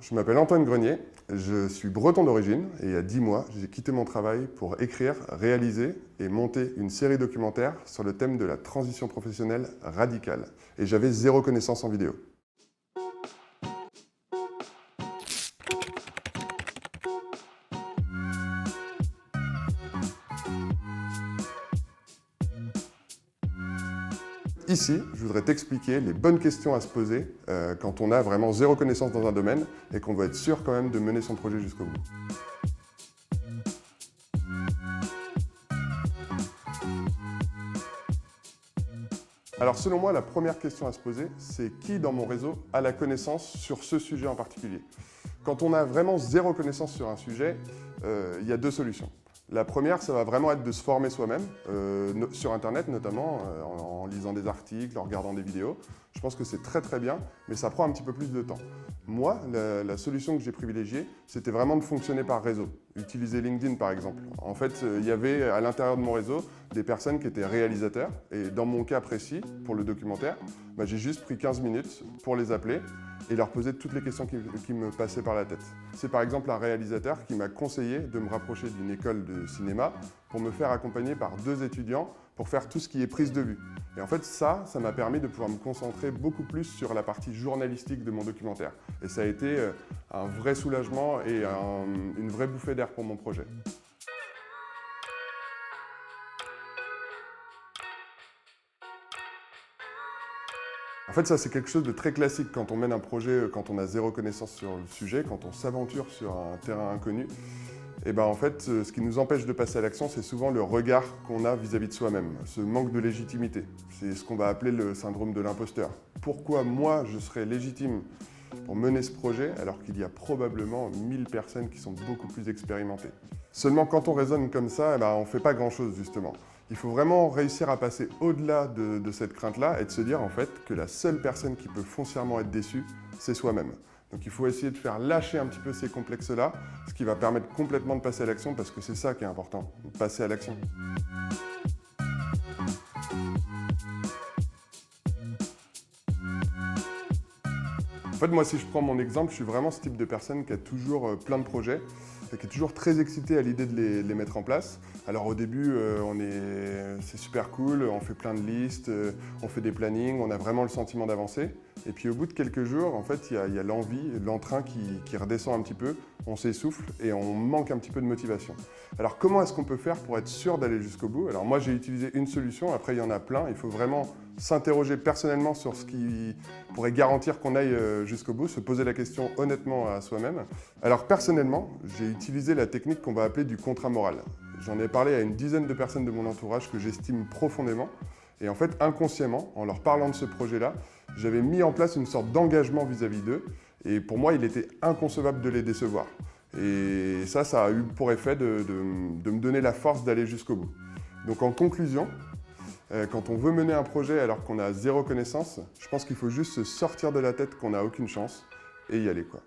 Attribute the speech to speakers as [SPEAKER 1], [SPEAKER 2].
[SPEAKER 1] je m'appelle Antoine Grenier, je suis breton d'origine et il y a 10 mois, j'ai quitté mon travail pour écrire, réaliser et monter une série documentaire sur le thème de la transition professionnelle radicale. Et j'avais zéro connaissance en vidéo. Ici, je voudrais t'expliquer les bonnes questions à se poser quand on a vraiment zéro connaissance dans un domaine et qu'on veut être sûr quand même de mener son projet jusqu'au bout. Alors selon moi, la première question à se poser, c'est qui dans mon réseau a la connaissance sur ce sujet en particulier? Quand on a vraiment zéro connaissance sur un sujet, il y a deux solutions. La première, ça va vraiment être de se former soi-même, sur Internet notamment, en lisant des articles, en regardant des vidéos. Je pense que c'est très très bien, mais ça prend un petit peu plus de temps. Moi, la solution que j'ai privilégiée, c'était vraiment de fonctionner par réseau. Utiliser LinkedIn par exemple. En fait, il y avait à l'intérieur de mon réseau des personnes qui étaient réalisateurs. Et dans mon cas précis, pour le documentaire, j'ai juste pris 15 minutes pour les appeler et leur poser toutes les questions qui me passaient par la tête. C'est par exemple un réalisateur qui m'a conseillé de me rapprocher d'une école de cinéma pour me faire accompagner par 2 étudiants pour faire tout ce qui est prise de vue. Et en fait, ça m'a permis de pouvoir me concentrer beaucoup plus sur la partie journalistique de mon documentaire. Et ça a été un vrai soulagement et une vraie bouffée d'air pour mon projet. En fait, ça, c'est quelque chose de très classique quand on mène un projet, quand on a zéro connaissance sur le sujet, quand on s'aventure sur un terrain inconnu. Et en fait, ce qui nous empêche de passer à l'action, c'est souvent le regard qu'on a vis-à-vis de soi-même, ce manque de légitimité. C'est ce qu'on va appeler le syndrome de l'imposteur. Pourquoi moi, je serais légitime pour mener ce projet alors qu'il y a probablement 1000 personnes qui sont beaucoup plus expérimentées? Seulement, quand on raisonne comme ça, on ne fait pas grand-chose justement. Il faut vraiment réussir à passer au-delà de cette crainte-là et de se dire en fait que la seule personne qui peut foncièrement être déçue, c'est soi-même. Donc il faut essayer de faire lâcher un petit peu ces complexes-là, ce qui va permettre complètement de passer à l'action parce que c'est ça qui est important, de passer à l'action. En fait, moi, si je prends mon exemple, je suis vraiment ce type de personne qui a toujours plein de projets et qui est toujours très excité à l'idée de les mettre en place. Alors au début, c'est super cool, on fait plein de listes, on fait des plannings, on a vraiment le sentiment d'avancer. Et puis au bout de quelques jours, en fait, il y a l'envie, l'entrain qui redescend un petit peu, on s'essouffle et on manque un petit peu de motivation. Alors comment est-ce qu'on peut faire pour être sûr d'aller jusqu'au bout? Alors moi, j'ai utilisé une solution, après il y en a plein, il faut vraiment s'interroger personnellement sur ce qui pourrait garantir qu'on aille jusqu'au bout, se poser la question honnêtement à soi-même. Alors personnellement, j'ai utilisé la technique qu'on va appeler du contrat moral. J'en ai parlé à une dizaine de personnes de mon entourage que j'estime profondément. Et en fait, inconsciemment, en leur parlant de ce projet-là, j'avais mis en place une sorte d'engagement vis-à-vis d'eux. Et pour moi, il était inconcevable de les décevoir. Et ça a eu pour effet de me donner la force d'aller jusqu'au bout. Donc en conclusion, quand on veut mener un projet alors qu'on a zéro connaissance, je pense qu'il faut juste se sortir de la tête qu'on n'a aucune chance et y aller, quoi.